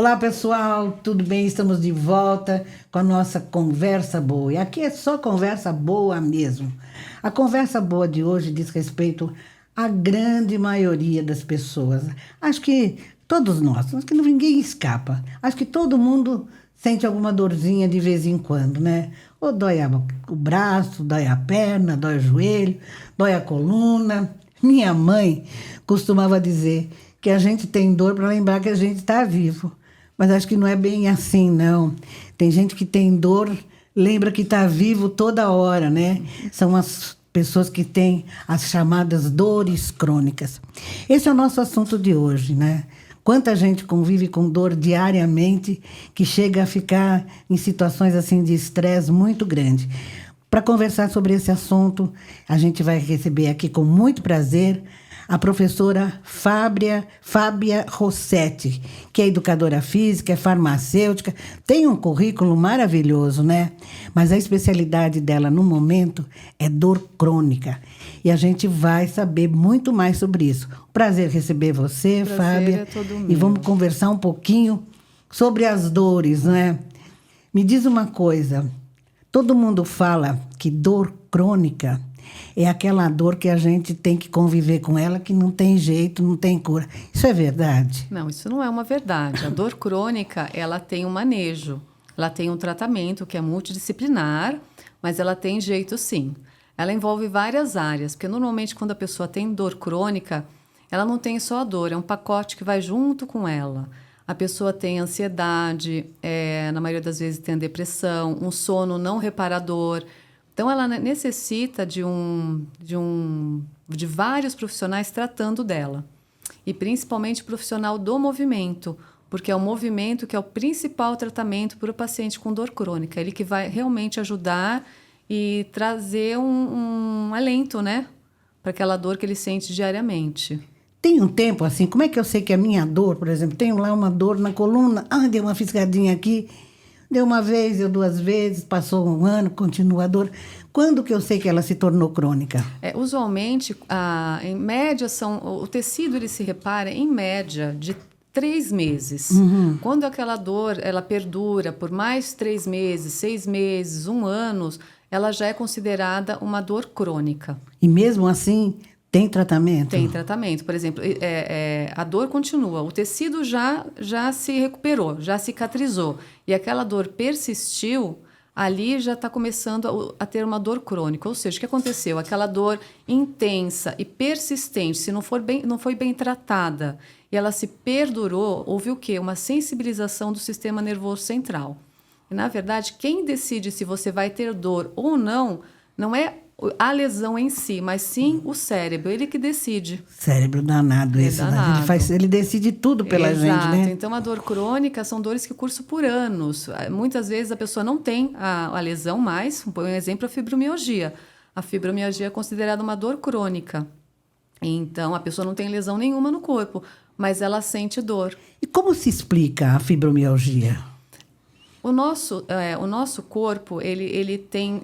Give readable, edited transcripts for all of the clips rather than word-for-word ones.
Olá, pessoal, tudo bem? Estamos de volta com a nossa conversa boa. E aqui é só conversa boa mesmo. A conversa boa de hoje diz respeito à grande maioria das pessoas. Acho que todos nós, acho que ninguém escapa. Acho que todo mundo sente alguma dorzinha de vez em quando, né? Ou dói o braço, dói a perna, dói o joelho, dói a coluna. Minha mãe costumava dizer que a gente tem dor para lembrar que a gente está vivo. Mas acho que não é bem assim, não. Tem gente que tem dor, lembra que está vivo toda hora, né? São as pessoas que têm as chamadas dores crônicas. Esse é o nosso assunto de hoje, né? Quanta gente convive com dor diariamente que chega a ficar em situações assim de estresse muito grande. Para conversar sobre esse assunto, a gente vai receber aqui com muito prazer a professora Fábia Rossetti, que é educadora física, é farmacêutica, tem um currículo maravilhoso, né? Mas a especialidade dela no momento é dor crônica. E a gente vai saber muito mais sobre isso. Prazer receber você, Fábia. É todo meu. E vamos conversar um pouquinho sobre as dores, né? Me diz uma coisa, todo mundo fala que dor crônica é aquela dor que a gente tem que conviver com ela, que não tem jeito, não tem cura. Isso é verdade? Não, isso não é uma verdade. A dor crônica, ela tem um manejo, ela tem um tratamento que é multidisciplinar, mas ela tem jeito sim. Ela envolve várias áreas, porque normalmente quando a pessoa tem dor crônica, ela não tem só a dor, é um pacote que vai junto com ela. A pessoa tem ansiedade, na maioria das vezes tem depressão, um sono não reparador. Então, ela necessita de vários profissionais tratando dela. E principalmente profissional do movimento, porque é o movimento que é o principal tratamento para o paciente com dor crônica. Ele que vai realmente ajudar e trazer um alento, né? Para aquela dor que ele sente diariamente. Tem um tempo assim, como é que eu sei que a minha dor, por exemplo, tenho lá uma dor na coluna, deu uma fisgadinha aqui, deu uma vez, deu duas vezes, passou um ano, continua a dor. Quando que eu sei que ela se tornou crônica? Usualmente, em média, o tecido ele se repara em média de 3 meses. Uhum. Quando aquela dor ela perdura por mais 3 meses, 6 meses, 1 ano, ela já é considerada uma dor crônica. E mesmo assim, tem tratamento? Tem tratamento. Por exemplo, a dor continua, o tecido já se recuperou, já cicatrizou, e aquela dor persistiu, ali já está começando a ter uma dor crônica. Ou seja, o que aconteceu? Aquela dor intensa e persistente, se não foi bem tratada, e ela se perdurou, houve o quê? Uma sensibilização do sistema nervoso central. E, na verdade, quem decide se você vai ter dor ou não é a lesão em si, mas sim o cérebro, ele que decide. Cérebro danado esse, danado. Ele decide tudo pela Exato. gente, né? Então, a dor crônica são dores que cursam por anos. Muitas vezes a pessoa não tem a lesão mais. Por exemplo, a fibromialgia. A fibromialgia é considerada uma dor crônica. Então, a pessoa não tem lesão nenhuma no corpo, mas ela sente dor. E como se explica a fibromialgia? O nosso corpo, ele tem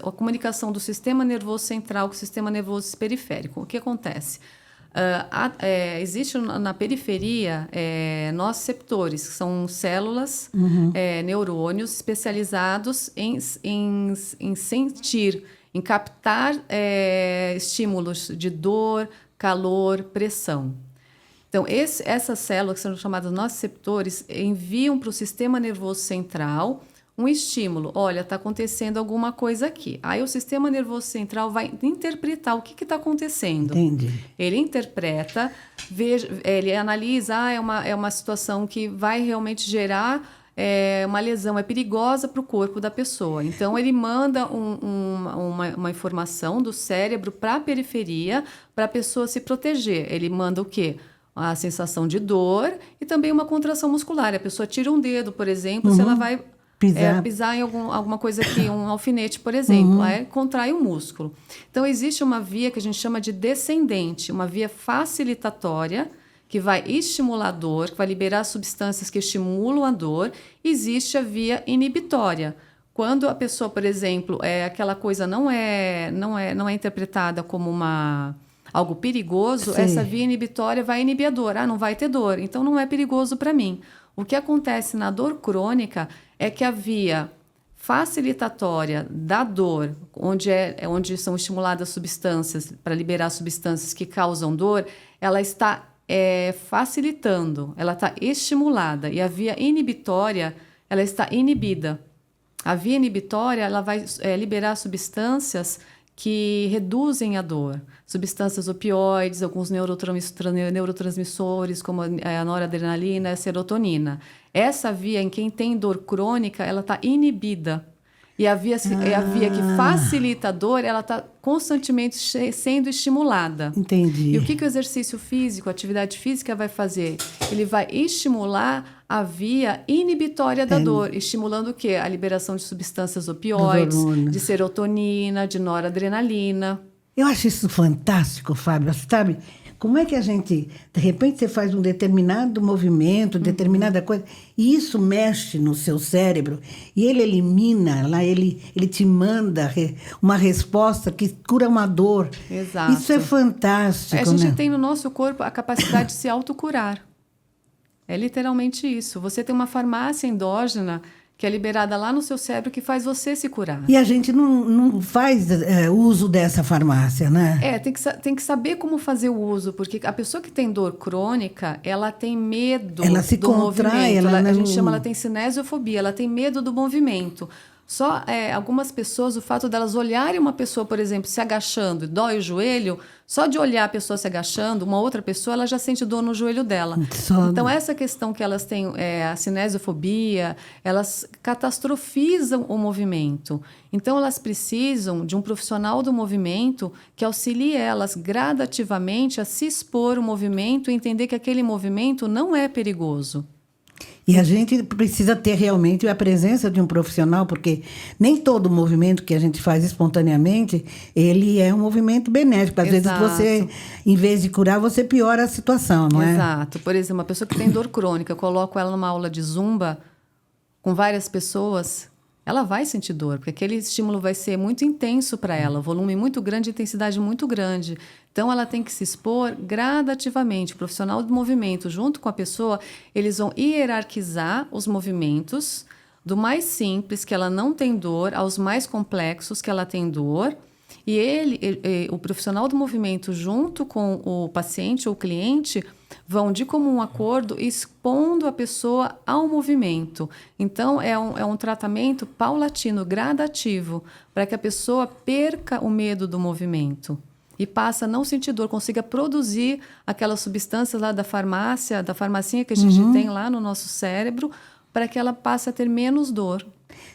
a comunicação do sistema nervoso central com o sistema nervoso periférico. O que acontece? Existe na periferia nociceptores, que são células, neurônios especializados em sentir, em captar estímulos de dor, calor, pressão. Então, essas células, que são chamadas nociceptores, enviam para o sistema nervoso central um estímulo. Olha, está acontecendo alguma coisa aqui. Aí o sistema nervoso central vai interpretar o que está acontecendo. Entendi. Ele interpreta, ele analisa, é uma situação que vai realmente gerar uma lesão, é perigosa para o corpo da pessoa. Então, ele manda uma informação do cérebro para a periferia para a pessoa se proteger. Ele manda o quê? A sensação de dor e também uma contração muscular. A pessoa tira um dedo, por exemplo, se ela vai pisar em alguma coisa aqui, um alfinete, por exemplo, aí contrai o músculo. Então, existe uma via que a gente chama de descendente, uma via facilitatória, que vai estimular a dor, que vai liberar substâncias que estimulam a dor. Existe a via inibitória. Quando a pessoa, por exemplo, aquela coisa não é interpretada como algo perigoso, Sim. Essa via inibitória vai inibir a dor. Não vai ter dor, então não é perigoso para mim. O que acontece na dor crônica é que a via facilitatória da dor, onde são estimuladas substâncias para liberar substâncias que causam dor, ela está facilitando, ela está estimulada, e a via inibitória, ela está inibida. A via inibitória, ela vai liberar substâncias que reduzem a dor, substâncias opioides, alguns neurotransmissores, como a noradrenalina e a serotonina. Essa via, em quem tem dor crônica, ela está inibida. E a via que facilita a dor, ela está constantemente sendo estimulada. Entendi. E o que o exercício físico, a atividade física vai fazer? Ele vai estimular a via inibitória da dor, estimulando o quê? A liberação de substâncias opioides, de serotonina, de noradrenalina. Eu acho isso fantástico, Fábio. Sabe, como é que a gente, de repente, você faz um determinado movimento, determinada coisa, e isso mexe no seu cérebro, e ele elimina, lá ele te manda uma resposta que cura uma dor. Exato. Isso é fantástico, A gente né? tem no nosso corpo a capacidade de se autocurar. É literalmente isso. Você tem uma farmácia endógena que é liberada lá no seu cérebro que faz você se curar. E a gente não faz uso dessa farmácia, né? Tem que saber como fazer o uso, porque a pessoa que tem dor crônica, ela tem medo Ela se do contrai, movimento. A gente não... chama, ela tem cinesiofobia, ela tem medo do movimento. Só algumas pessoas, o fato delas olharem uma pessoa, por exemplo, se agachando e dói o joelho, só de olhar a pessoa se agachando, uma outra pessoa, ela já sente dor no joelho dela. Então, essa questão que elas têm, a cinesiofobia, elas catastrofizam o movimento. Então, elas precisam de um profissional do movimento que auxilie elas gradativamente a se expor ao movimento e entender que aquele movimento não é perigoso. E a gente precisa ter realmente a presença de um profissional, porque nem todo movimento que a gente faz espontaneamente, ele é um movimento benéfico. Às vezes você, em vez de curar, você piora a situação, não é? Exato. Por exemplo, uma pessoa que tem dor crônica, eu coloco ela numa aula de zumba com várias pessoas, ela vai sentir dor, porque aquele estímulo vai ser muito intenso para ela, volume muito grande, intensidade muito grande. Então, ela tem que se expor gradativamente. O profissional do movimento, junto com a pessoa, eles vão hierarquizar os movimentos, do mais simples, que ela não tem dor, aos mais complexos, que ela tem dor. E o profissional do movimento, junto com o paciente ou cliente, vão de comum acordo expondo a pessoa ao movimento. Então, é um tratamento paulatino, gradativo, para que a pessoa perca o medo do movimento e passe a não sentir dor, consiga produzir aquelas substâncias lá da farmacinha que a gente tem lá no nosso cérebro, para que ela passe a ter menos dor.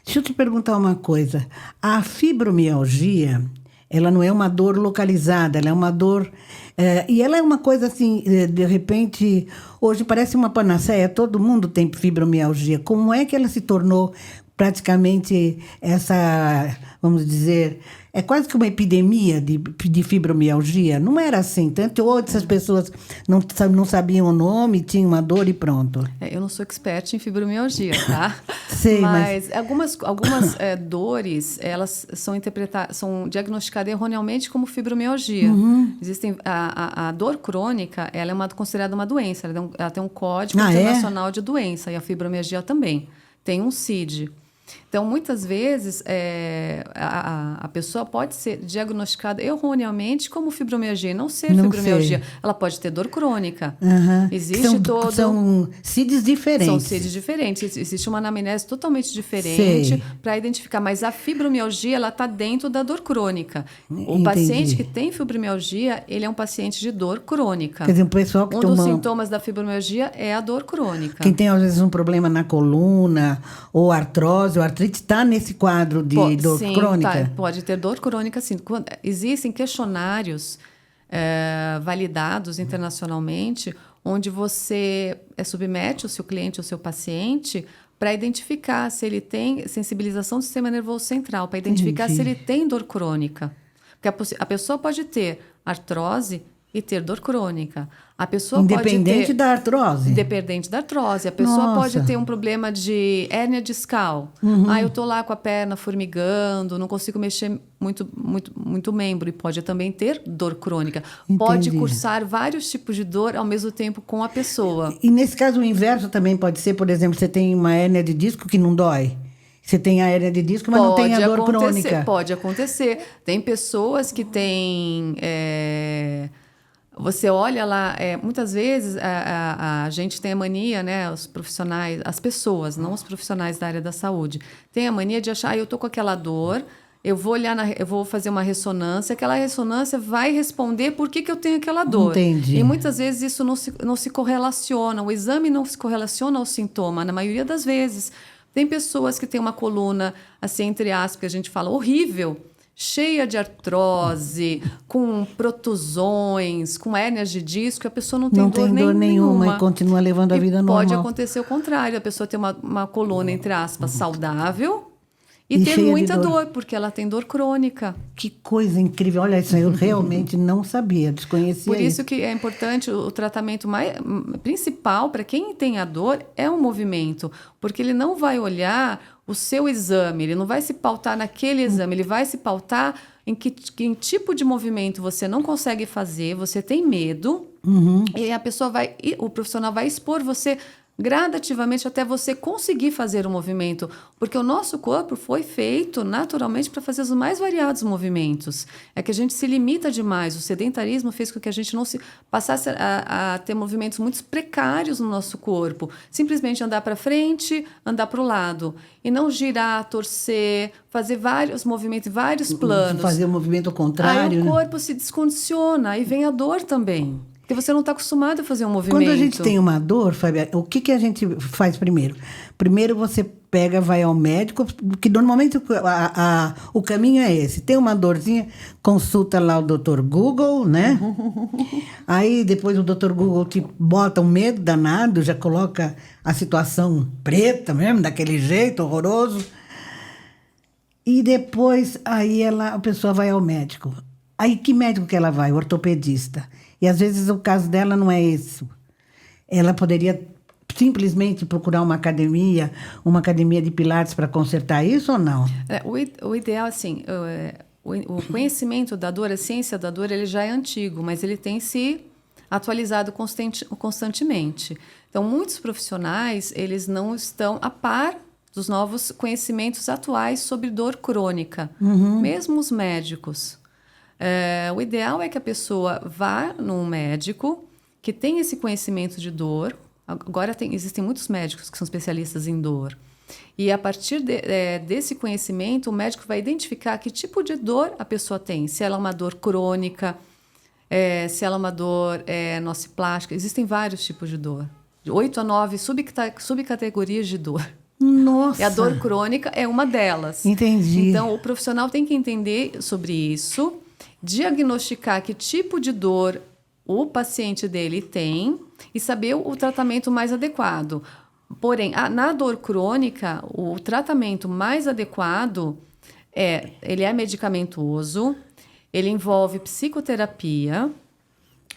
Deixa eu te perguntar uma coisa. A fibromialgia, ela não é uma dor localizada, ela é uma dor... e ela é uma coisa assim, de repente, hoje parece uma panaceia, todo mundo tem fibromialgia. Como é que ela se tornou praticamente essa, vamos dizer, é quase que uma epidemia de fibromialgia? Não era assim, tanto outras pessoas não sabiam o nome, tinham uma dor e pronto. Eu não sou expert em fibromialgia, tá? Sei, mas algumas dores, elas são diagnosticadas erroneamente como fibromialgia. Existem a dor crônica, ela é considerada uma doença, ela tem um código internacional de doença, e a fibromialgia também tem um CID. Então, muitas vezes, a pessoa pode ser diagnosticada erroneamente como fibromialgia, não ser fibromialgia. Ela pode ter dor crônica. Existe são CIDs diferentes. São CIDs diferentes. Existe uma anamnese totalmente diferente para identificar. Mas a fibromialgia, ela está dentro da dor crônica. O paciente que tem fibromialgia, ele é um paciente de dor crônica. Quer dizer, o pessoal que dos sintomas da fibromialgia é a dor crônica. Quem tem, às vezes, um problema na coluna, ou artrose, ou artrite, está nesse quadro de dor crônica? Pode ter dor crônica, sim. Existem questionários validados internacionalmente, onde você submete o seu cliente ou o seu paciente para identificar se ele tem sensibilização do sistema nervoso central, para identificar se ele tem dor crônica. Porque a pessoa pode ter artrose e ter dor crônica. A pessoa Independente pode ter, da artrose. independente da artrose. A pessoa Nossa. pode ter um problema de hérnia discal. Eu tô lá com a perna formigando, não consigo mexer muito membro. E pode também ter dor crônica. Pode Entendi. cursar vários tipos de dor ao mesmo tempo com a pessoa. E nesse caso o inverso também pode ser, por exemplo, você tem uma hérnia de disco que não dói. Você tem a hérnia de disco, mas não tem a dor crônica. Pode acontecer. Tem pessoas que têm... Você olha lá, muitas vezes a gente tem a mania, né, os profissionais, as pessoas, não os profissionais da área da saúde, tem a mania de achar, eu tô com aquela dor, eu vou olhar, eu vou fazer uma ressonância, aquela ressonância vai responder por que eu tenho aquela dor. Entendi. E muitas vezes isso não se correlaciona, o exame não se correlaciona ao sintoma, na maioria das vezes. Tem pessoas que têm uma coluna, assim, entre aspas, que a gente fala, horrível, cheia de artrose, com protusões, com hérnias de disco, e a pessoa não tem Não tem dor nenhuma e continua levando a vida normal. Pode acontecer o contrário, a pessoa tem uma coluna, entre aspas, saudável e ter cheia de muita dor. dor, porque ela tem dor crônica. Que coisa incrível. Olha, isso aí eu realmente não sabia, desconhecia Por isso que é importante o tratamento principal para quem tem a dor é o movimento, porque ele não vai olhar o seu exame, ele não vai se pautar naquele exame, ele vai se pautar em que tipo de movimento você não consegue fazer, você tem medo, e o profissional vai expor você gradativamente até você conseguir fazer o movimento, porque o nosso corpo foi feito naturalmente para fazer os mais variados movimentos. É que a gente se limita demais. O sedentarismo fez com que a gente não se passasse a ter movimentos muito precários no nosso corpo. Simplesmente andar para frente, andar para o lado. E não girar, torcer, fazer vários movimentos, vários planos. Fazer o movimento contrário. Aí o corpo se descondiciona, aí vem a dor também. Porque você não está acostumado a fazer um movimento. Quando a gente tem uma dor, Fábia, o que a gente faz primeiro? Primeiro você pega, vai ao médico, que normalmente o caminho é esse. Tem uma dorzinha, consulta lá o Dr. Google, né? Aí depois o Dr. Google te bota um medo danado, já coloca a situação preta mesmo, daquele jeito horroroso. E depois aí a pessoa vai ao médico. Aí que médico que ela vai? O ortopedista. E às vezes o caso dela não é esse. Ela poderia simplesmente procurar uma academia de pilates para consertar isso ou não? O ideal, assim, o conhecimento da dor, a ciência da dor, ele já é antigo, mas ele tem se atualizado constantemente. Então, muitos profissionais, eles não estão a par dos novos conhecimentos atuais sobre dor crônica, mesmo os médicos. O ideal é que a pessoa vá num médico que tem esse conhecimento de dor. Agora existem muitos médicos que são especialistas em dor. E a partir desse conhecimento, o médico vai identificar que tipo de dor a pessoa tem. Se ela é uma dor crônica, se ela é uma dor nociplástica. Existem vários tipos de dor. De 8 a 9 subcategorias de dor. Nossa! E a dor crônica é uma delas. Entendi. Então, o profissional tem que entender sobre isso, diagnosticar que tipo de dor o paciente dele tem e saber o tratamento mais adequado. Porém, na dor crônica, o tratamento mais adequado ele é medicamentoso, ele envolve psicoterapia,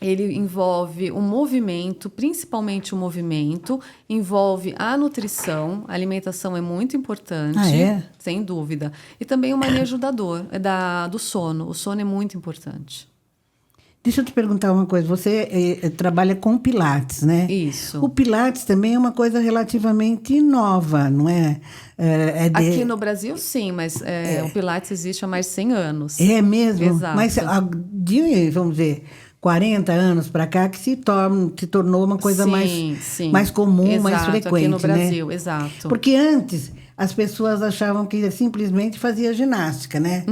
ele envolve o movimento, principalmente o movimento, envolve a nutrição, a alimentação é muito importante, sem dúvida. E também o manejo da dor, do sono. O sono é muito importante. Deixa eu te perguntar uma coisa. Você trabalha com Pilates, né? Isso. O Pilates também é uma coisa relativamente nova, não é? Aqui no Brasil, sim, mas o Pilates existe há mais de 100 anos. É mesmo? Exato. Mas vamos dizer, 40 anos para cá que se tornou uma coisa mais comum, exato, mais frequente, aqui no Brasil, né? Exato. Porque antes as pessoas achavam que simplesmente fazia ginástica, né?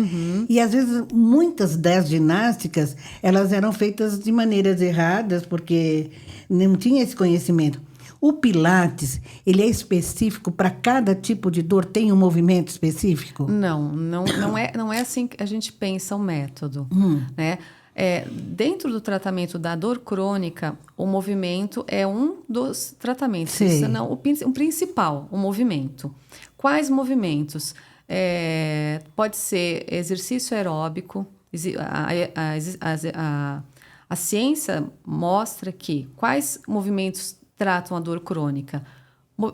E às vezes muitas das ginásticas elas eram feitas de maneiras erradas porque não tinha esse conhecimento. O Pilates, ele é específico para cada tipo de dor? Tem um movimento específico? Não é assim que a gente pensa o método, né? Dentro do tratamento da dor crônica, o movimento é um dos tratamentos. Sim. Isso não, o principal, o movimento. Quais movimentos? Pode ser exercício aeróbico, A ciência mostra que quais movimentos tratam a dor crônica?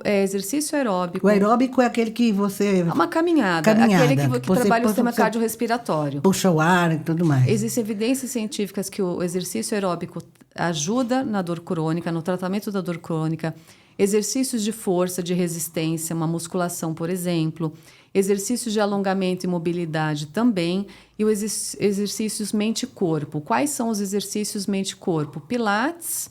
Exercício aeróbico. O aeróbico é aquele que você... Uma caminhada. Aquele que trabalha o sistema cardiorrespiratório. Puxa o ar e tudo mais. Existem evidências científicas que o exercício aeróbico ajuda na dor crônica, no tratamento da dor crônica. Exercícios de força, de resistência, uma musculação, por exemplo. Exercícios de alongamento e mobilidade também. E os exercícios mente-corpo. Quais são os exercícios mente-corpo? Pilates,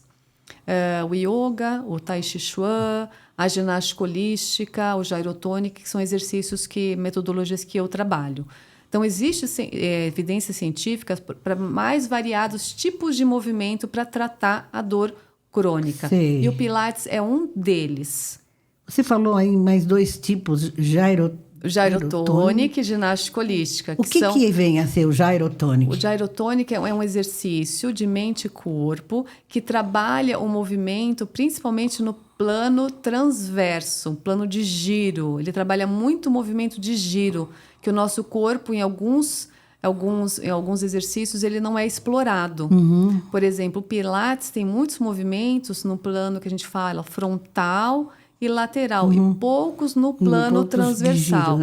o yoga, o tai chi chuan, a ginástica holística, o gyrotonic, que são exercícios metodologias que eu trabalho. Então, existem evidências científicas para mais variados tipos de movimento para tratar a dor crônica. Sei. E o Pilates é um deles. Você falou aí mais 2 tipos, Gyrotonic e ginástica holística. O que vem a ser o gyrotonic? O gyrotonic é um exercício de mente e corpo que trabalha o movimento principalmente no plano transverso, plano de giro. Ele trabalha muito o movimento de giro, que o nosso corpo, em alguns exercícios, ele não é explorado. Uhum. Por exemplo, o Pilates tem muitos movimentos no plano que a gente fala frontal e lateral, e poucos no plano transversal.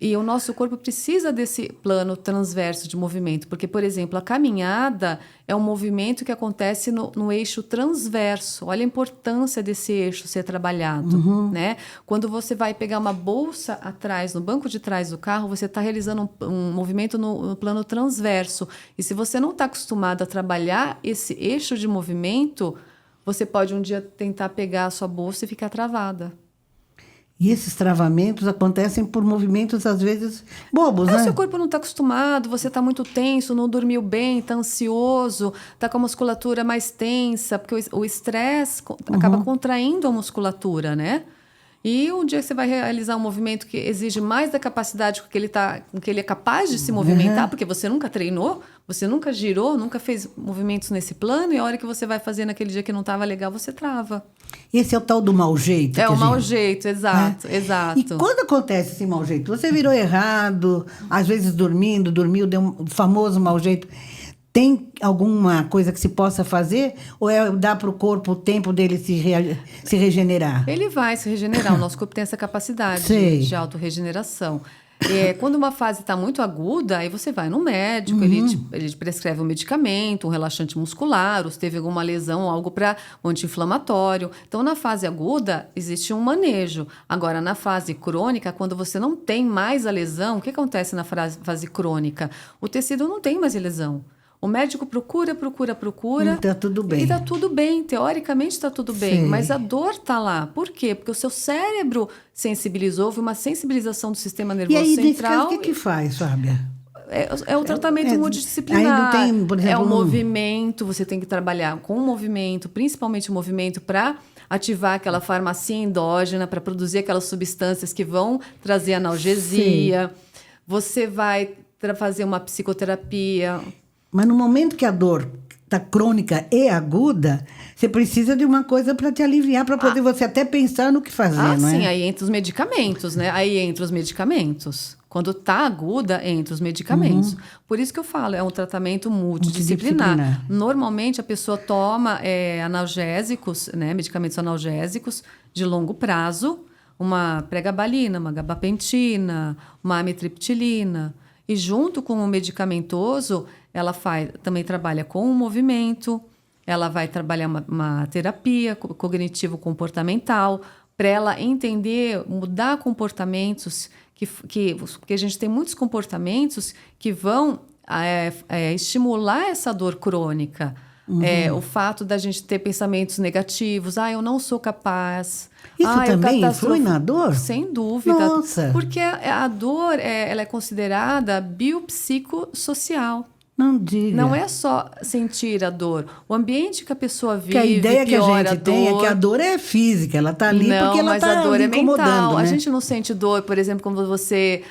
E o nosso corpo precisa desse plano transverso de movimento, porque, por exemplo, a caminhada é um movimento que acontece no eixo transverso. Olha a importância desse eixo ser trabalhado, né? Quando você vai pegar uma bolsa atrás, no banco de trás do carro, você está realizando um movimento no plano transverso. E se você não está acostumado a trabalhar esse eixo de movimento, você pode um dia tentar pegar a sua bolsa e ficar travada. E esses travamentos acontecem por movimentos, às vezes, bobos, né? O seu corpo não está acostumado, você está muito tenso, não dormiu bem, está ansioso, está com a musculatura mais tensa, porque o estresse acaba contraindo a musculatura, né? E um dia que você vai realizar um movimento que exige mais da capacidade com que ele é capaz de se movimentar, porque você nunca treinou, você nunca girou, nunca fez movimentos nesse plano, e a hora que você vai fazer naquele dia que não estava legal, você trava. Esse é o tal do mau jeito. É o mau jeito, exato, exato. E quando acontece esse mau jeito? Você virou errado, às vezes dormiu, deu um famoso mau jeito. Tem alguma coisa que se possa fazer? Ou dar para o corpo o tempo dele se regenerar? Ele vai se regenerar. O nosso corpo tem essa capacidade de autorregeneração. Quando uma fase está muito aguda, aí você vai no médico, ele te prescreve um medicamento, um relaxante muscular, ou se teve alguma lesão, algo para anti-inflamatório. Então, na fase aguda, existe um manejo. Agora, na fase crônica, quando você não tem mais a lesão, o que acontece na fase crônica? O tecido não tem mais lesão. O médico procura. E está tudo bem. E está tudo bem, teoricamente está tudo bem, mas a dor está lá. Por quê? Porque o seu cérebro sensibilizou, houve uma sensibilização do sistema nervoso central. E aí, nesse central. caso, o que faz, Fábia? É o tratamento multidisciplinar. Aí não tem, por exemplo, é o movimento, você tem que trabalhar com o movimento, principalmente o movimento para ativar aquela farmácia endógena, para produzir aquelas substâncias que vão trazer analgesia. Sim. Você vai fazer uma psicoterapia. Mas no momento que a dor está crônica e aguda, você precisa de uma coisa para te aliviar, para poder você até pensar no que fazer, não é? Sim, aí entra os medicamentos, né? Aí entra os medicamentos. Quando está aguda, entra os medicamentos. Por isso que eu falo, é um tratamento multidisciplinar. Normalmente, a pessoa toma analgésicos, né? Medicamentos analgésicos de longo prazo, uma pregabalina, uma gabapentina, uma amitriptilina. E junto com o medicamentoso, ela também trabalha com o movimento, ela vai trabalhar uma terapia cognitivo-comportamental, para ela entender, mudar comportamentos, porque a gente tem muitos comportamentos que vão estimular essa dor crônica. O fato da gente ter pensamentos negativos, eu não sou capaz. Isso também influi na dor? Sem dúvida. Nossa. Porque a dor ela é considerada biopsicossocial. Não diga. Não é só sentir a dor. O ambiente que a pessoa vive, a ideia que a gente tem é que a dor é física. Ela está ali porque ela está incomodando. Mental. Né? A gente não sente dor, por exemplo, quando você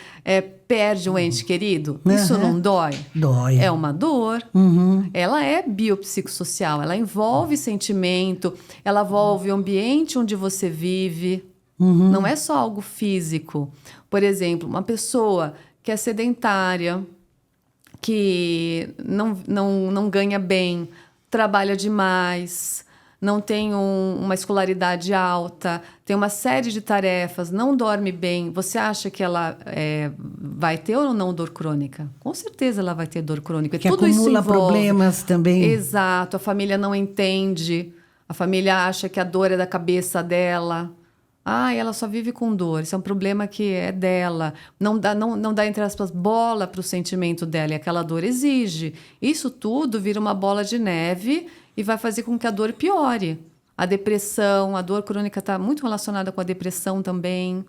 perde um ente querido. Isso não dói? Dói. É uma dor. Ela é biopsicossocial. Ela envolve sentimento, ela envolve o ambiente onde você vive. Não é só algo físico. Por exemplo, uma pessoa que é sedentária, que não ganha bem, trabalha demais, não tem uma escolaridade alta, tem uma série de tarefas, não dorme bem, você acha que ela vai ter ou não dor crônica? Com certeza ela vai ter dor crônica. Que tudo isso acumula envolve. problemas também. Exato, a família não entende, a família acha que a dor é da cabeça dela. Ela só vive com dor, isso é um problema que é dela. Não dá, entre aspas, bola para o sentimento dela, e aquela dor exige. Isso tudo vira uma bola de neve e vai fazer com que a dor piore. A depressão, a dor crônica está muito relacionada com a depressão também.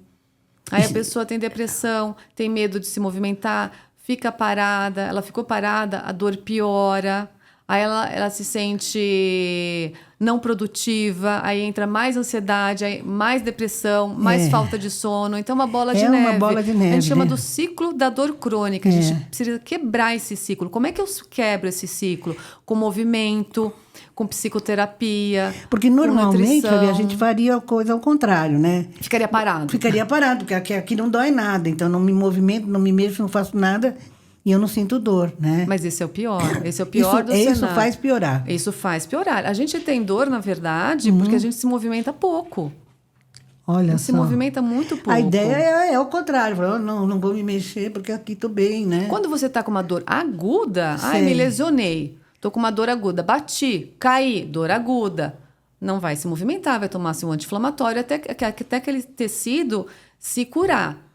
Aí a pessoa tem depressão, tem medo de se movimentar, fica parada, ela ficou parada, a dor piora. Aí ela se sente não produtiva, aí entra mais ansiedade, aí mais depressão, mais falta de sono. Então, uma bola de neve. É uma bola de neve. A gente chama do ciclo da dor crônica. A gente precisa quebrar esse ciclo. Como é que eu quebro esse ciclo? Com movimento, com psicoterapia. Porque normalmente, com a gente faria a coisa ao contrário, né? Ficaria parado. Ficaria parado, porque aqui não dói nada. Então, não me movimento, não me mexo, não faço nada. E eu não sinto dor, né? Mas esse é o pior. Esse é o pior do Isso cenário. faz piorar. Isso faz piorar. A gente tem dor, na verdade, porque a gente se movimenta pouco. Olha Se só. movimenta muito pouco. A ideia é o contrário. Falar, não vou me mexer porque aqui estou bem, né? Quando você está com uma dor aguda, Sei. me lesionei, estou com uma dor aguda, bati, caí, dor aguda. Não vai se movimentar, vai tomar um anti-inflamatório até aquele tecido se curar.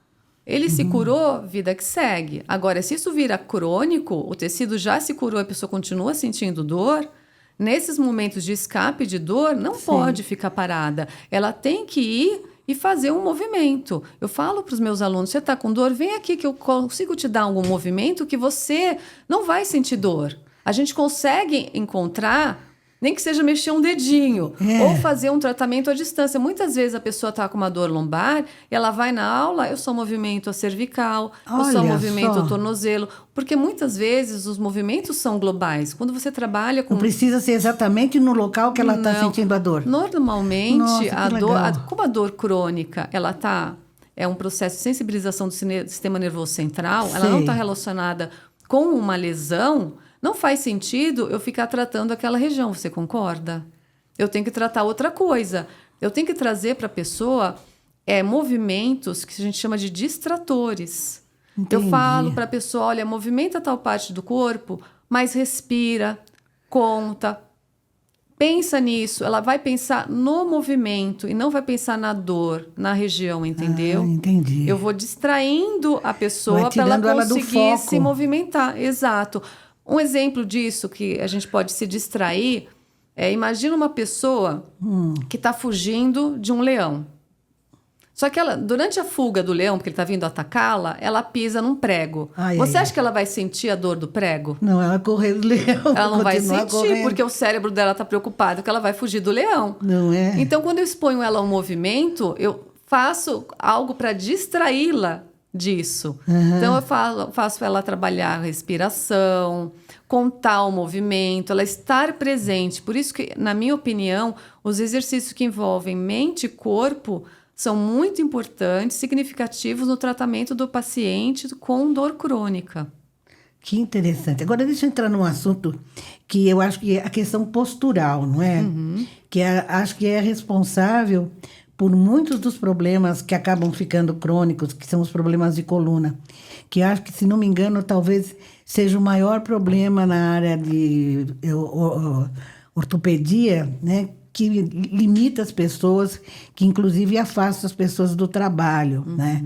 Ele se curou, vida que segue. Agora, se isso vira crônico, o tecido já se curou e a pessoa continua sentindo dor, nesses momentos de escape de dor, não pode ficar parada. Ela tem que ir e fazer um movimento. Eu falo para os meus alunos, você está com dor? Vem aqui que eu consigo te dar algum movimento que você não vai sentir dor. A gente consegue encontrar... Nem que seja mexer um dedinho ou fazer um tratamento à distância. Muitas vezes a pessoa está com uma dor lombar, ela vai na aula, eu só movimento a cervical, eu só movimento o tornozelo. Porque muitas vezes os movimentos são globais. Quando você trabalha com... Não precisa ser exatamente no local que ela está sentindo a dor. Normalmente, Nossa, a dor, como a dor crônica, é um processo de sensibilização do sistema nervoso central, ela não está relacionada com uma lesão... Não faz sentido eu ficar tratando aquela região, você concorda? Eu tenho que tratar outra coisa. Eu tenho que trazer para a pessoa movimentos que a gente chama de distratores. Entendi. Eu falo para a pessoa, olha, movimenta tal parte do corpo, mas respira, conta. Pensa nisso. Ela vai pensar no movimento e não vai pensar na dor, na região, entendeu? Entendi. Eu vou distraindo a pessoa para ela conseguir se movimentar. Exato. Um exemplo disso que a gente pode se distrair imagina uma pessoa que está fugindo de um leão. Só que ela, durante a fuga do leão, porque ele está vindo atacá-la, ela pisa num prego. Você acha que ela vai sentir a dor do prego? Não, ela corre do leão. Ela não vai sentir, porque o cérebro dela está preocupado que ela vai fugir do leão. Não é? Então, quando eu exponho ela ao movimento, eu faço algo para distraí-la disso. Então, eu faço ela trabalhar a respiração, contar o movimento, ela estar presente. Por isso que, na minha opinião, os exercícios que envolvem mente e corpo são muito importantes, significativos no tratamento do paciente com dor crônica. Que interessante. Agora, deixa eu entrar num assunto que eu acho que é a questão postural, não é? Que acho que é responsável por muitos dos problemas que acabam ficando crônicos, que são os problemas de coluna. Que acho que, se não me engano, talvez seja o maior problema na área de ortopedia, né? Que limita as pessoas, que inclusive afasta as pessoas do trabalho, né?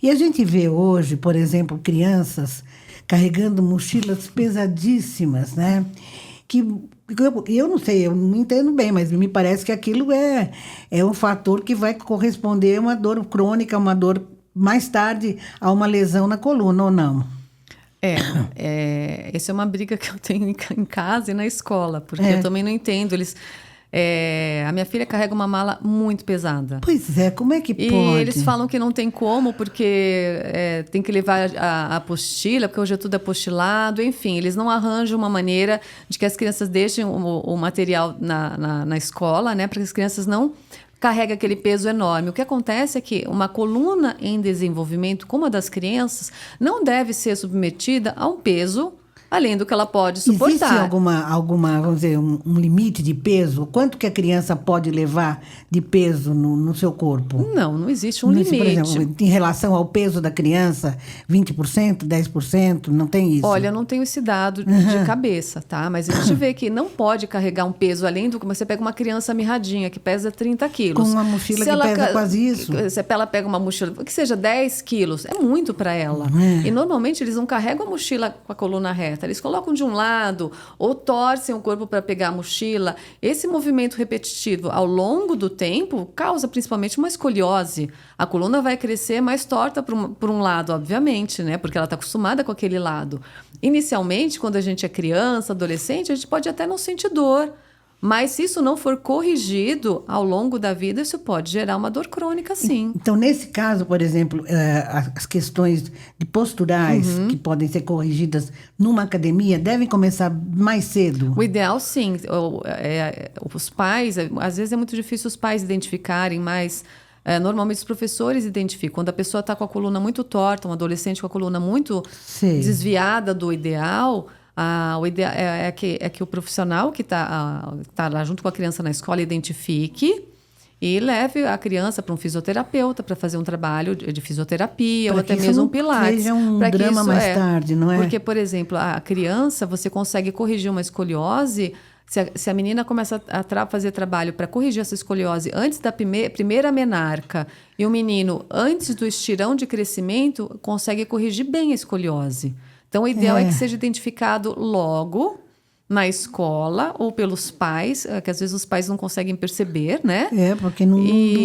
E a gente vê hoje, por exemplo, crianças carregando mochilas pesadíssimas, né? Que eu não sei, eu não entendo bem, mas me parece que aquilo é um fator que vai corresponder a uma dor crônica, uma dor mais tarde a uma lesão na coluna, ou não? Essa é uma briga que eu tenho em casa e na escola, porque eu também não entendo. A minha filha carrega uma mala muito pesada. Pois é, como é que pode? E eles falam que não tem como, porque tem que levar a apostila, porque hoje tudo é apostilado, enfim, eles não arranjam uma maneira de que as crianças deixem o material na escola, né, para que as crianças não carreguem aquele peso enorme. O que acontece é que uma coluna em desenvolvimento, como a das crianças, não deve ser submetida a um peso além do que ela pode Existe suportar. alguma, vamos dizer, um limite de peso? Quanto que a criança pode levar de peso no seu corpo? Não existe um Por limite. exemplo, em relação ao peso da criança, 20%, 10%, não tem isso? Olha, eu não tenho esse dado de cabeça, tá? Mas a gente vê que não pode carregar um peso além do que você pega uma criança mirradinha que pesa 30 quilos. Com uma mochila que pesa quase isso. Se ela pega uma mochila que seja 10 quilos, é muito para ela. E normalmente eles não carregam a mochila com a coluna reta. Eles colocam de um lado ou torcem o corpo para pegar a mochila. Esse movimento repetitivo ao longo do tempo causa principalmente uma escoliose. A coluna vai crescer mais torta por um lado, obviamente, né? Porque ela está acostumada com aquele lado. Inicialmente, quando a gente é criança, adolescente, a gente pode até não sentir dor. Mas se isso não for corrigido ao longo da vida, isso pode gerar uma dor crônica, sim. Então, nesse caso, por exemplo, as questões de posturais que podem ser corrigidas numa academia devem começar mais cedo? O ideal, sim. Os pais, às vezes é muito difícil os pais identificarem, mas normalmente os professores identificam. Quando a pessoa está com a coluna muito torta, um adolescente com a coluna muito desviada do ideal... o ideal é que o profissional que está lá junto com a criança na escola identifique e leve a criança para um fisioterapeuta para fazer um trabalho de fisioterapia ou até mesmo um pilates. Seja um drama mais tarde, não é? Porque, por exemplo, a criança, você consegue corrigir uma escoliose. Se a menina começa a fazer trabalho para corrigir essa escoliose antes da primeira menarca e o menino, antes do estirão de crescimento, consegue corrigir bem a escoliose. Então, o ideal é que seja identificado logo na escola ou pelos pais, que às vezes os pais não conseguem perceber, né? Porque não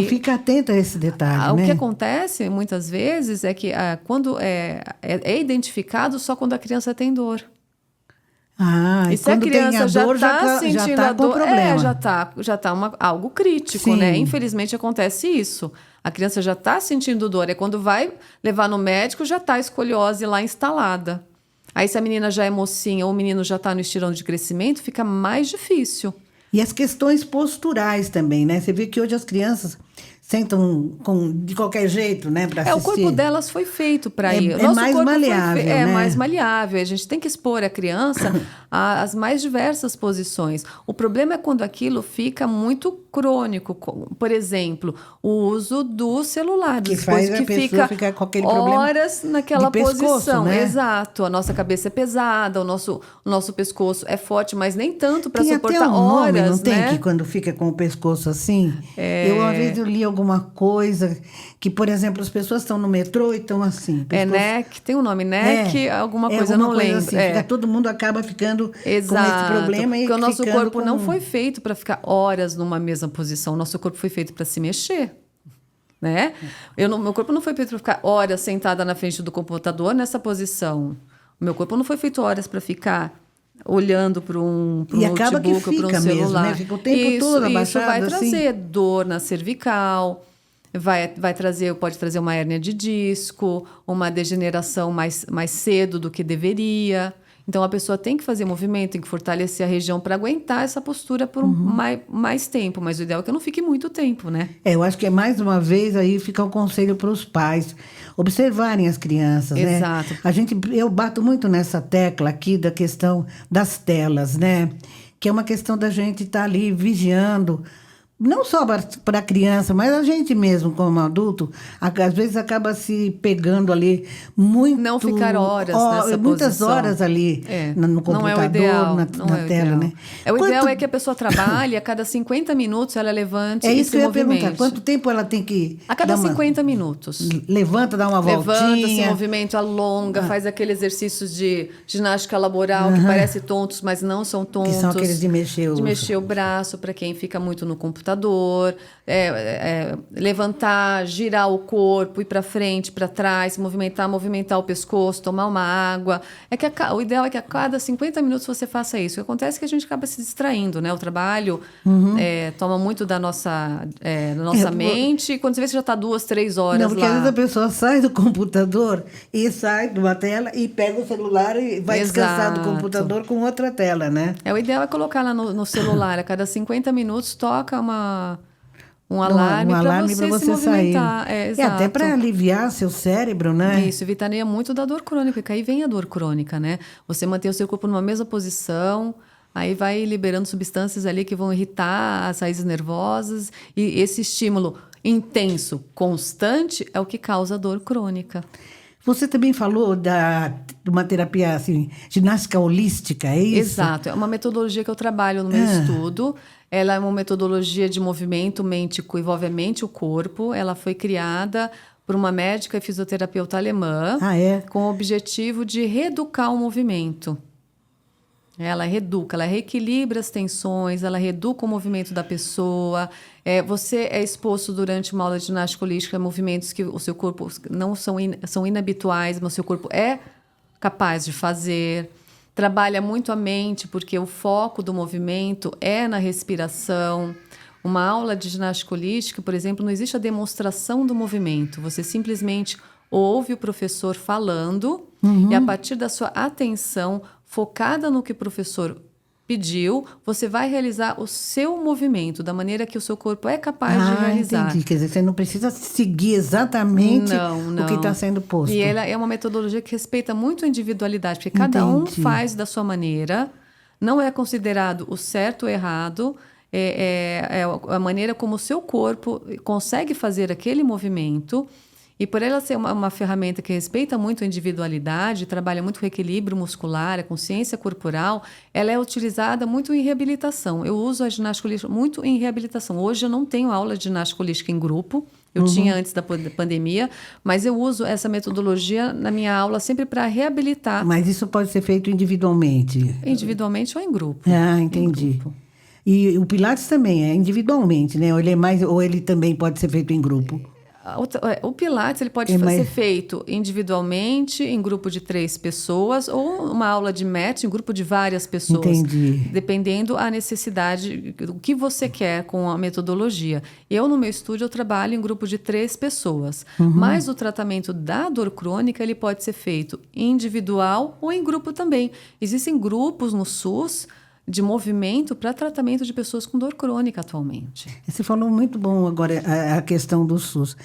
fica atento a esse detalhe, O né? que acontece, muitas vezes, é que quando é identificado só quando a criança tem dor. E se a criança já está sentindo a dor, já está algo crítico, né? Infelizmente acontece isso. A criança já está sentindo dor, quando vai levar no médico, já está a escoliose lá instalada. Aí se a menina já é mocinha ou o menino já está no estirão de crescimento, fica mais difícil. E as questões posturais também, né? Você vê que hoje as crianças sentam de qualquer jeito, né, para assistir. O corpo delas foi feito para ir. É mais maleável, né? É mais maleável. A gente tem que expor a criança às mais diversas posições. O problema é quando aquilo fica muito crônico. Por exemplo, o uso do celular. Que faz a pessoa ficar com aquele problema horas naquela de pescoço, posição. né? Exato. A nossa cabeça é pesada, o nosso pescoço é forte, mas nem tanto para suportar até um horas, nome, não tem, né? que quando fica com o pescoço assim? Uma vez eu li alguma coisa que, por exemplo, as pessoas estão no metrô e estão assim. NEC, tem um nome, NEC, alguma coisa, eu não lembro. Assim, todo mundo acaba ficando com esse problema. Porque o nosso corpo não foi feito para ficar horas numa mesma posição. O nosso corpo foi feito para se mexer. Né? Meu corpo não foi feito para ficar horas sentada na frente do computador nessa posição. O meu corpo não foi feito horas para ficar olhando para um notebook ou para um celular. Mesmo, né? Fica o tempo todo abaixado. Isso vai trazer dor na cervical, pode trazer uma hérnia de disco, uma degeneração mais cedo do que deveria. Então, a pessoa tem que fazer movimento, tem que fortalecer a região para aguentar essa postura por mais tempo. Mas o ideal é que eu não fique muito tempo, né? Eu acho que mais uma vez aí fica o conselho para os pais observarem as crianças, né? Exato. Eu bato muito nessa tecla aqui da questão das telas, né? Que é uma questão da gente estar ali vigiando, não só para a criança, mas a gente mesmo, como adulto, às vezes acaba se pegando ali muito... Não ficar horas nessa muitas posição. Horas ali no computador, não é o ideal, na tela, né? O ideal é que a pessoa trabalhe, a cada 50 minutos ela levante e se movimente. É isso que eu ia perguntar. Quanto tempo ela tem que... A cada 50 minutos. Levanta, dá uma voltinha. Levanta, se movimenta, alonga, faz aqueles exercícios de ginástica laboral que parecem tontos, mas não são tontos. Que são aqueles de mexer De mexer o braço, para quem fica muito no computador. Levantar, girar o corpo, ir para frente, para trás, movimentar o pescoço, tomar uma água. O ideal é que a cada 50 minutos você faça isso. O que acontece é que a gente acaba se distraindo, né? O trabalho toma muito da nossa mente. E quando você vê, você já está 2, 3 horas não, porque lá. Às vezes a pessoa sai do computador e sai de uma tela e pega o celular e vai descansar do computador com outra tela, né? O ideal é colocar lá no celular, a cada 50 minutos toca um alarme para pra você se sair. movimentar. E até Exato. para aliviar seu cérebro, né? Isso, evitaria muito da dor crônica, que aí vem a dor crônica, né? Você manter o seu corpo numa mesma posição, aí vai liberando substâncias ali que vão irritar as raízes nervosas, e esse estímulo intenso, constante, é o que causa dor crônica. Você também falou de uma terapia, assim, ginástica holística, é isso? Exato, é uma metodologia que eu trabalho no meu estudo. Ela é uma metodologia de movimento mente, envolve a mente e o corpo. Ela foi criada por uma médica e fisioterapeuta alemã, Ah, é? com o objetivo de reeducar o movimento. Ela reeduca, ela reequilibra as tensões, ela reeduca o movimento da pessoa. Você é exposto durante uma aula de ginástica holística a movimentos que o seu corpo não são inabituais, mas o seu corpo é capaz de fazer. Trabalha muito a mente, porque o foco do movimento é na respiração. Uma aula de ginástica holística, por exemplo, não existe a demonstração do movimento. Você simplesmente ouve o professor falando e, a partir da sua atenção focada no que o professor pediu, você vai realizar o seu movimento da maneira que o seu corpo é capaz de realizar. Entendi. Quer dizer, você não precisa seguir exatamente o que está sendo posto. E ela é uma metodologia que respeita muito a individualidade, porque cada um faz da sua maneira, não é considerado o certo ou errado, é a maneira como o seu corpo consegue fazer aquele movimento. E por ela ser uma ferramenta que respeita muito a individualidade, trabalha muito o equilíbrio muscular, a consciência corporal, ela é utilizada muito em reabilitação. Eu uso a ginástica holística muito em reabilitação. Hoje eu não tenho aula de ginástica holística em grupo, eu tinha antes da pandemia, mas eu uso essa metodologia na minha aula sempre para reabilitar. Mas isso pode ser feito individualmente? Individualmente ou em grupo. Ah, entendi. E o Pilates também é individualmente, né? Ou ele também pode ser feito em grupo? O Pilates ele pode ser feito individualmente, em grupo de 3 pessoas, ou uma aula de match em grupo de várias pessoas. Entendi. Dependendo a necessidade, o que você quer com a metodologia. Eu, no meu estúdio, eu trabalho em grupo de 3 pessoas. Mas o tratamento da dor crônica ele pode ser feito individual ou em grupo também. Existem grupos no SUS de movimento para tratamento de pessoas com dor crônica atualmente. Você falou muito bom agora a questão do SUS,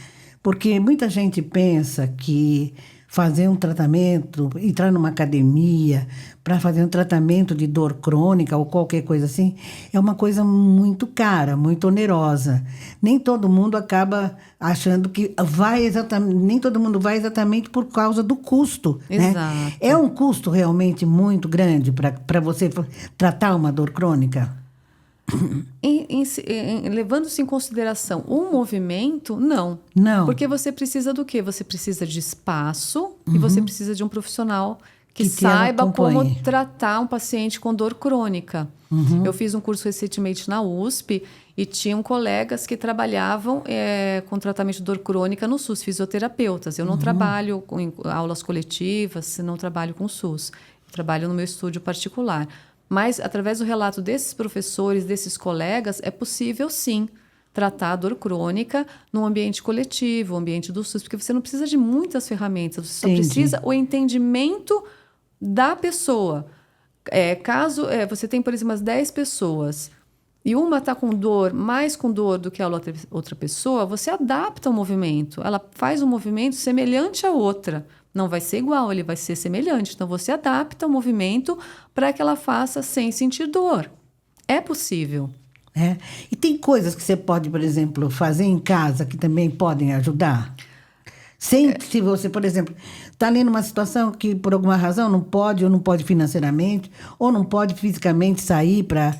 porque muita gente pensa que fazer um tratamento, entrar numa academia para fazer um tratamento de dor crônica ou qualquer coisa assim, é uma coisa muito cara, muito onerosa. Nem todo mundo acaba achando que vai exatamente, nem todo mundo vai exatamente por causa do custo, Exato. né? É um custo realmente muito grande para você tratar uma dor crônica? Levando-se em consideração o movimento, não. Não. Porque você precisa do quê? Você precisa de espaço e você precisa de um profissional que te saiba como acompanhe. tratar um paciente com dor crônica. Eu fiz um curso recentemente na USP e tinham colegas que trabalhavam com tratamento de dor crônica no SUS, fisioterapeutas. Eu não trabalho com aulas coletivas, não trabalho com SUS. Eu trabalho no meu estúdio particular. Mas, através do relato desses professores, desses colegas, é possível, sim, tratar a dor crônica num ambiente coletivo, ambiente do SUS, porque você não precisa de muitas ferramentas, você só precisa o entendimento da pessoa. Caso você tem, por exemplo, as 10 pessoas e uma está com dor, mais com dor do que a outra pessoa, você adapta o movimento. Ela faz um movimento semelhante à outra. Não vai ser igual, ele vai ser semelhante. Então, você adapta o movimento para que ela faça sem sentir dor. É possível. E tem coisas que você pode, por exemplo, fazer em casa que também podem ajudar? Se você, por exemplo, está ali numa situação que por alguma razão não pode, ou não pode financeiramente, ou não pode fisicamente sair para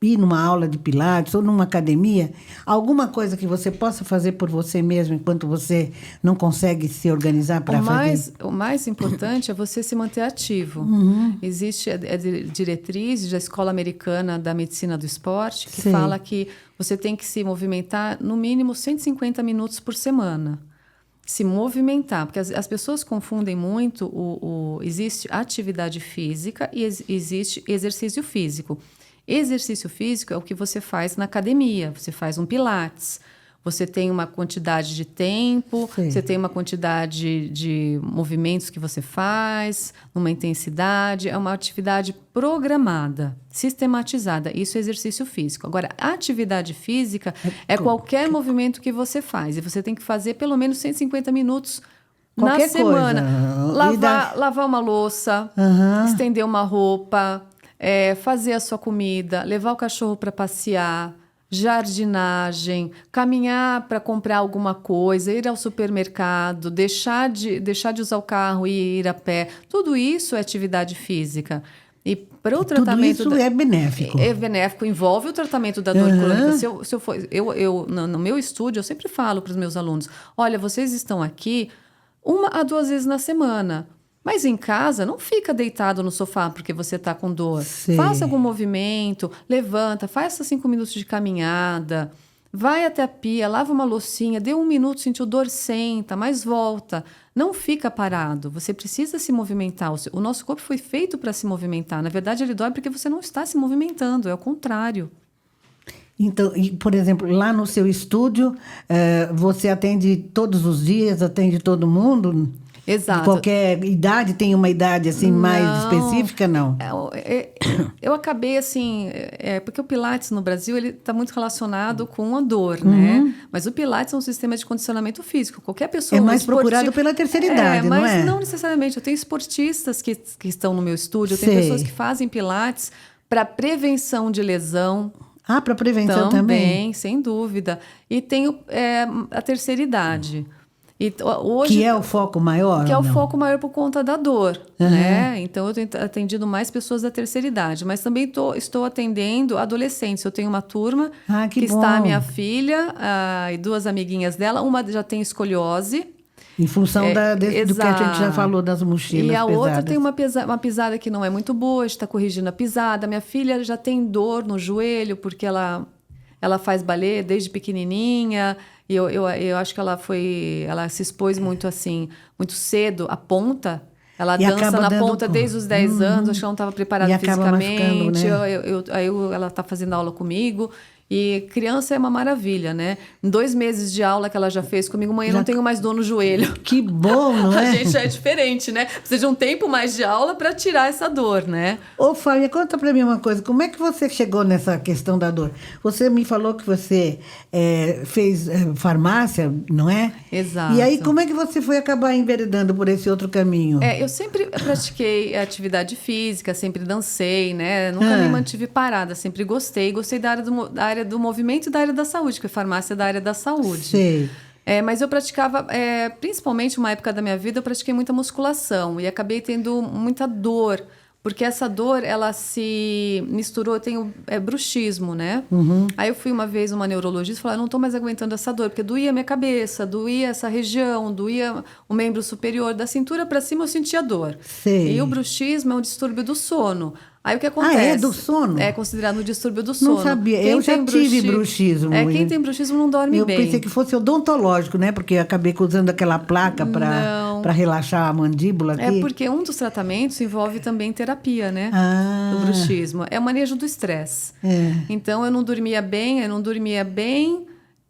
ir numa aula de pilates ou numa academia, alguma coisa que você possa fazer por você mesmo enquanto você não consegue se organizar para fazer? O mais importante é você se manter ativo. Existe a diretriz da Escola Americana da Medicina do Esporte que fala que você tem que se movimentar no mínimo 150 minutos por semana. Se movimentar, porque as pessoas confundem muito existe atividade física e existe exercício físico. Exercício físico é o que você faz na academia, você faz um pilates. Você tem uma quantidade de tempo, Sim. você tem uma quantidade de movimentos que você faz, uma intensidade. É uma atividade programada, sistematizada. Isso é exercício físico. Agora, a atividade física é qualquer movimento que você faz. E você tem que fazer pelo menos 150 minutos Qualquer na semana. coisa. Lavar uma louça, estender uma roupa, fazer a sua comida, levar o cachorro para passear, jardinagem, caminhar para comprar alguma coisa, ir ao supermercado, deixar de usar o carro e ir a pé. Tudo isso é atividade física. E para o tratamento Tudo isso é benéfico. É benéfico, envolve o tratamento da dor crônica. Se eu for, no meu estúdio, eu sempre falo para os meus alunos: olha, vocês estão aqui 1 a 2 vezes na semana. Mas em casa, não fica deitado no sofá porque você está com dor. Sim. Faça algum movimento, levanta, faça 5 minutos de caminhada, vai até a pia, lava uma loucinha, dê 1 minuto, sentiu dor, senta, mas volta. Não fica parado, você precisa se movimentar. O nosso corpo foi feito para se movimentar. Na verdade, ele dói porque você não está se movimentando, é o contrário. Então, por exemplo, lá no seu estúdio, você atende todos os dias, atende todo mundo? Exato. De qualquer idade? Tem uma idade assim mais específica, não? Eu acabei assim... porque o Pilates no Brasil ele está muito relacionado com a dor, né? Mas o Pilates é um sistema de condicionamento físico. Qualquer pessoa... É mais procurado pela terceira idade, não é? Mas não necessariamente. Eu tenho esportistas que estão no meu estúdio. Eu tenho Sei. pessoas que fazem Pilates para prevenção de lesão. Ah, para prevenção também? Sem dúvida. E tenho a terceira idade. E hoje, que é o foco maior? Que é o foco maior por conta da dor, né? Então, eu tenho atendido mais pessoas da terceira idade. Mas também estou atendendo adolescentes. Eu tenho uma turma que está a minha filha e 2 amiguinhas dela. Uma já tem escoliose. Em função do que a gente já falou das mochilas E a pesadas. outra tem uma pisada que não é muito boa, está corrigindo a pisada. Minha filha já tem dor no joelho, porque ela faz balé desde pequenininha. E eu acho que ela se expôs muito assim, muito cedo, à ponta. Ela dança na ponta desde os 10 anos, acho que ela não estava preparada fisicamente. Né? Ela está fazendo aula comigo. E criança é uma maravilha, né? Em 2 meses de aula que ela já fez comigo, mãe, eu não tenho mais dor no joelho. Que bom, não é? A gente é diferente, né? Precisa de um tempo mais de aula para tirar essa dor, né? Ô, Fábia, conta para mim uma coisa. Como é que você chegou nessa questão da dor? Você me falou que você fez farmácia, não é? Exato. E aí, como é que você foi acabar enveredando por esse outro caminho? Eu sempre pratiquei atividade física, sempre dancei, né? Nunca me mantive parada, sempre gostei. Gostei da área do movimento e da área da saúde, porque farmácia é da área da saúde. Sei. Mas eu praticava, principalmente uma época da minha vida, eu pratiquei muita musculação e acabei tendo muita dor, porque essa dor, ela se misturou, eu tenho bruxismo, né? Aí eu fui uma vez uma neurologista e falei, não estou mais aguentando essa dor, porque doía a minha cabeça, doía essa região, doía o membro superior, da cintura para cima eu sentia dor. Sei. E o bruxismo é um distúrbio do sono. Aí o que acontece? Ah, é do sono? É considerado um distúrbio do sono. Não sabia. Eu já tive bruxismo. Quem tem bruxismo não dorme bem. Eu pensei que fosse odontológico, né? Porque eu acabei usando aquela placa para relaxar a mandíbula aqui. É porque um dos tratamentos envolve também terapia, né? Do bruxismo. É o manejo do estresse. Então, eu não dormia bem,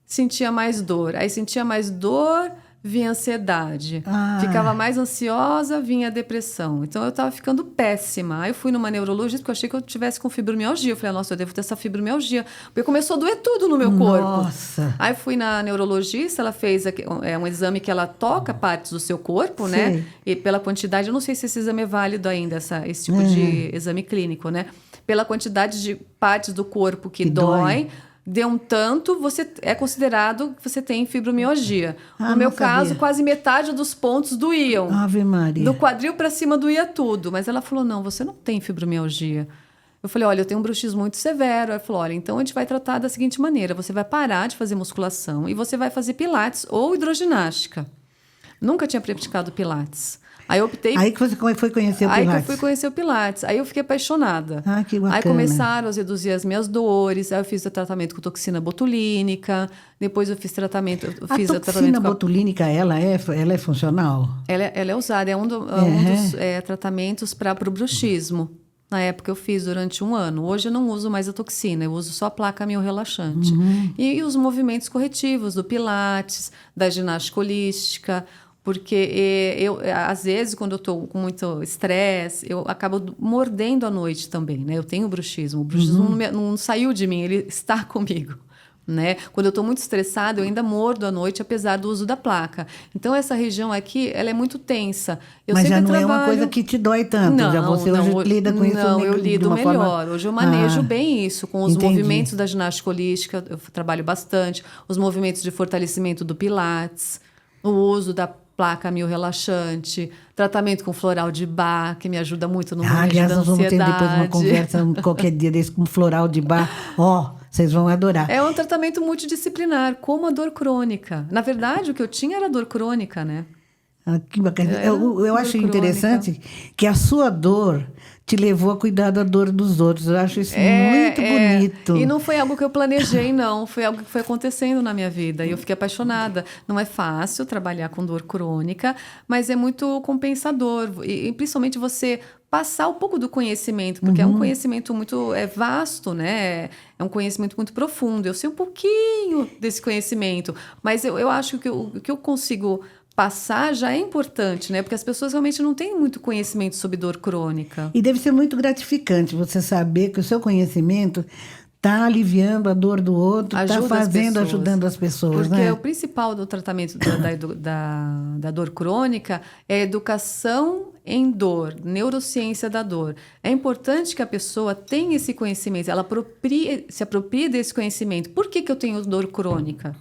sentia mais dor. Aí sentia mais dor, vinha ansiedade. Ficava mais ansiosa, vinha depressão. Então, eu estava ficando péssima. Aí eu fui numa neurologista, porque eu achei que eu tivesse com fibromialgia. Eu falei, nossa, eu devo ter essa fibromialgia. Porque começou a doer tudo no meu corpo. Nossa! Aí fui na neurologista, ela fez um exame que ela toca partes do seu corpo, Sim. né? E pela quantidade, eu não sei se esse exame é válido ainda, esse tipo de exame clínico, né? Pela quantidade de partes do corpo que dói. Deu um tanto, você é considerado que você tem fibromialgia. No meu caso, quase metade dos pontos doíam. Ave Maria. Do quadril para cima doía tudo. Mas ela falou, não, você não tem fibromialgia. Eu falei, olha, eu tenho um bruxismo muito severo. Ela falou, olha, então a gente vai tratar da seguinte maneira. Você vai parar de fazer musculação e você vai fazer pilates ou hidroginástica. Nunca tinha praticado pilates. Aí eu optei... Aí que você foi conhecer o Pilates. Aí que eu fui conhecer o Pilates. Aí eu fiquei apaixonada. Que bacana. Aí começaram a reduzir as minhas dores. Aí eu fiz o tratamento com toxina botulínica. Depois eu fiz tratamento... A toxina botulínica, ela é funcional? Ela é usada. É um dos tratamentos para o bruxismo. Na época eu fiz durante 1 ano. Hoje eu não uso mais a toxina, eu uso só a placa miorrelaxante. E os movimentos corretivos do Pilates, da ginástica holística, porque às vezes, quando eu estou com muito estresse, eu acabo mordendo à noite também, né? Eu tenho bruxismo. O bruxismo não saiu de mim, ele está comigo. Né? Quando eu estou muito estressada, eu ainda mordo à noite, apesar do uso da placa. Então, essa região aqui, ela é muito tensa. Mas já não é uma coisa que te dói tanto, já você hoje lida com isso Não, eu lido melhor. Forma... Hoje eu manejo bem isso, com os entendi. movimentos da ginástica holística, eu trabalho bastante, os movimentos de fortalecimento do Pilates, o uso da placa miorrelaxante, tratamento com floral de Bach, que me ajuda muito no manejo aliás, da nós vamos ter depois uma ansiedade. conversa qualquer dia desse com floral de Bach. Vocês vão adorar. É um tratamento multidisciplinar, como a dor crônica. Na verdade, o que eu tinha era dor crônica, né? Que bacana. Eu acho interessante que a sua dor te levou a cuidar da dor dos outros. Eu acho isso muito bonito. E não foi algo que eu planejei, não. Foi algo que foi acontecendo na minha vida. E eu fiquei apaixonada. Não é fácil trabalhar com dor crônica, mas é muito compensador. E principalmente você passar um pouco do conhecimento, porque é um conhecimento muito vasto, né? É um conhecimento muito profundo. Eu sei um pouquinho desse conhecimento, mas eu acho que o que eu consigo passar já é importante, né? Porque as pessoas realmente não têm muito conhecimento sobre dor crônica. E deve ser muito gratificante você saber que o seu conhecimento está aliviando a dor do outro, está ajudando as pessoas. Porque né? o principal do tratamento da dor crônica é a educação em dor, neurociência da dor. É importante que a pessoa tenha esse conhecimento, ela se aproprie desse conhecimento. Por que eu tenho dor crônica?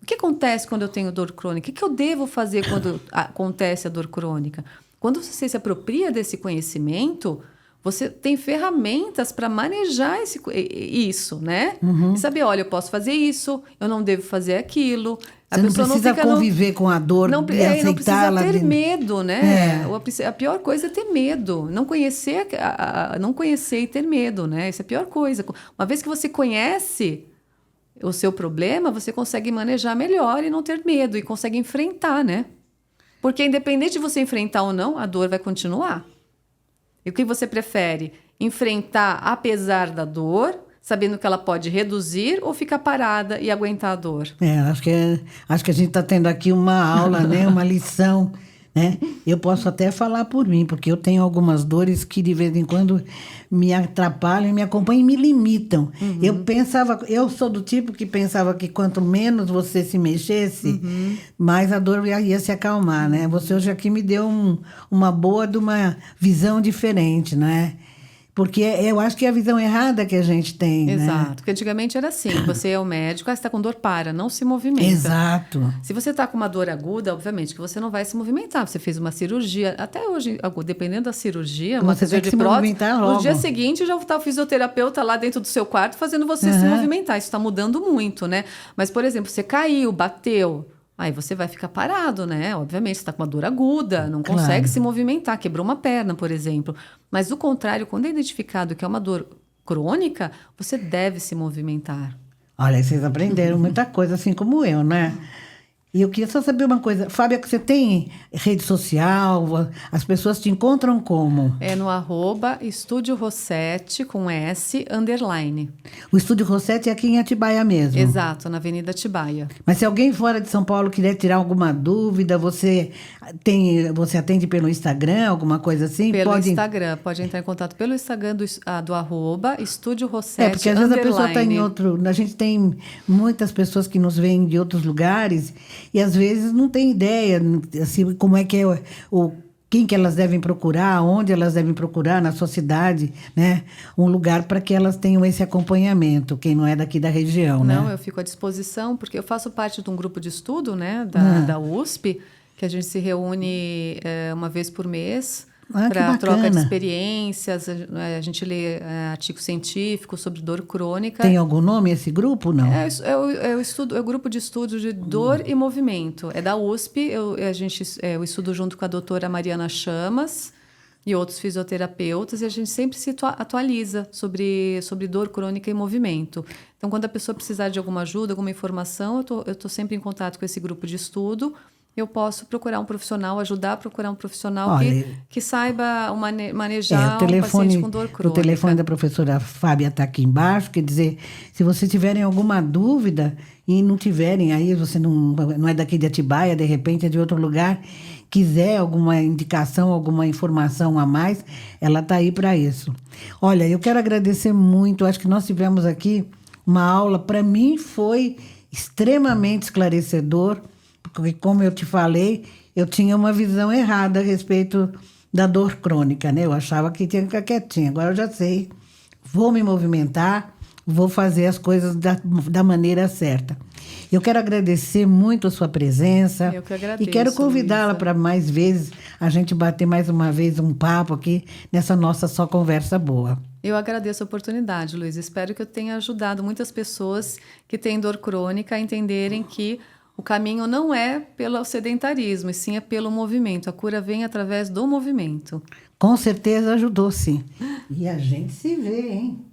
O que acontece quando eu tenho dor crônica? O que eu devo fazer quando acontece a dor crônica? Quando você se apropria desse conhecimento, você tem ferramentas para manejar isso, né? E saber, olha, eu posso fazer isso, eu não devo fazer aquilo. Você não precisa conviver com a dor e aceitá-la. Não precisa ter medo, né? A pior coisa é ter medo. Não conhecer e ter medo, né? Essa é a pior coisa. Uma vez que você conhece o seu problema, você consegue manejar melhor e não ter medo, e consegue enfrentar, né? Porque independente de você enfrentar ou não, a dor vai continuar. E o que você prefere? Enfrentar apesar da dor, sabendo que ela pode reduzir, ou ficar parada e aguentar a dor? Acho que a gente está tendo aqui uma aula, né? Uma lição. Né? Eu posso até falar por mim, porque eu tenho algumas dores que de vez em quando me atrapalham, me acompanham e me limitam. Eu sou do tipo que pensava que quanto menos você se mexesse, mais a dor ia se acalmar, né? Você hoje aqui me deu uma boa de uma visão diferente, né? Porque eu acho que é a visão errada que a gente tem, Exato. né? Porque antigamente era assim, você é o médico, você está com dor, não se movimenta. Exato. Se você está com uma dor aguda, obviamente que você não vai se movimentar. Você fez uma cirurgia, até hoje, dependendo da cirurgia, uma cirurgia de prótese, no dia seguinte já está o fisioterapeuta lá dentro do seu quarto fazendo você se movimentar. Isso está mudando muito, né? Mas, por exemplo, você caiu, bateu... Aí você vai ficar parado, né? Obviamente, você está com uma dor aguda, não consegue se movimentar, quebrou uma perna, por exemplo. Mas, do contrário, quando é identificado que é uma dor crônica, você deve se movimentar. Olha, vocês aprenderam muita coisa, assim como eu, né? E eu queria só saber uma coisa. Fábia, você tem rede social? As pessoas te encontram como? É no @Estúdio Rossetti, com S, _. O Estúdio Rossetti é aqui em Atibaia mesmo? Exato, na Avenida Atibaia. Mas se alguém fora de São Paulo quiser tirar alguma dúvida, você atende pelo Instagram, alguma coisa assim? Instagram, pode entrar em contato pelo Instagram do Estúdio Rossetti, porque às vezes a pessoa está em outro... A gente tem muitas pessoas que nos veem de outros lugares e às vezes não tem ideia, assim, como é que é quem que elas devem procurar, onde elas devem procurar na sua cidade, né? Um lugar para que elas tenham esse acompanhamento, quem não é daqui da região, né? Não, eu fico à disposição, porque eu faço parte de um grupo de estudo, né, da USP, que a gente se reúne uma vez por mês para troca de experiências. A gente lê artigos científicos sobre dor crônica. Tem algum nome esse grupo, não? É o grupo de estudo de dor e movimento. É da USP. Eu estudo junto com a doutora Mariana Chamas e outros fisioterapeutas, e a gente sempre se atualiza sobre dor crônica e movimento. Então, quando a pessoa precisar de alguma ajuda, alguma informação, eu tô sempre em contato com esse grupo de estudo. eu posso procurar um profissional, ajudar a procurar um profissional Olha, que saiba manejar o um paciente com dor o crônica. telefone da professora Fábia está aqui embaixo, quer dizer, se vocês tiverem alguma dúvida e não tiverem aí, você não é daqui de Atibaia, de repente é de outro lugar, quiser alguma indicação, alguma informação a mais, ela está aí para isso. Olha, eu quero agradecer muito, acho que nós tivemos aqui uma aula, para mim foi extremamente esclarecedor, porque como eu te falei, eu tinha uma visão errada a respeito da dor crônica, né? Eu achava que tinha que ficar quietinha, agora eu já sei, vou me movimentar, vou fazer as coisas da maneira certa. Eu quero agradecer muito a sua presença. Eu que agradeço, E quero convidá-la Luísa. para mais vezes, a gente bater mais uma vez um papo aqui nessa nossa Só Conversa Boa. Eu agradeço a oportunidade, Luiz. Espero que eu tenha ajudado muitas pessoas que têm dor crônica a entenderem que o caminho não é pelo sedentarismo, e sim é pelo movimento. A cura vem através do movimento. Com certeza ajudou, sim. E a gente se vê, hein?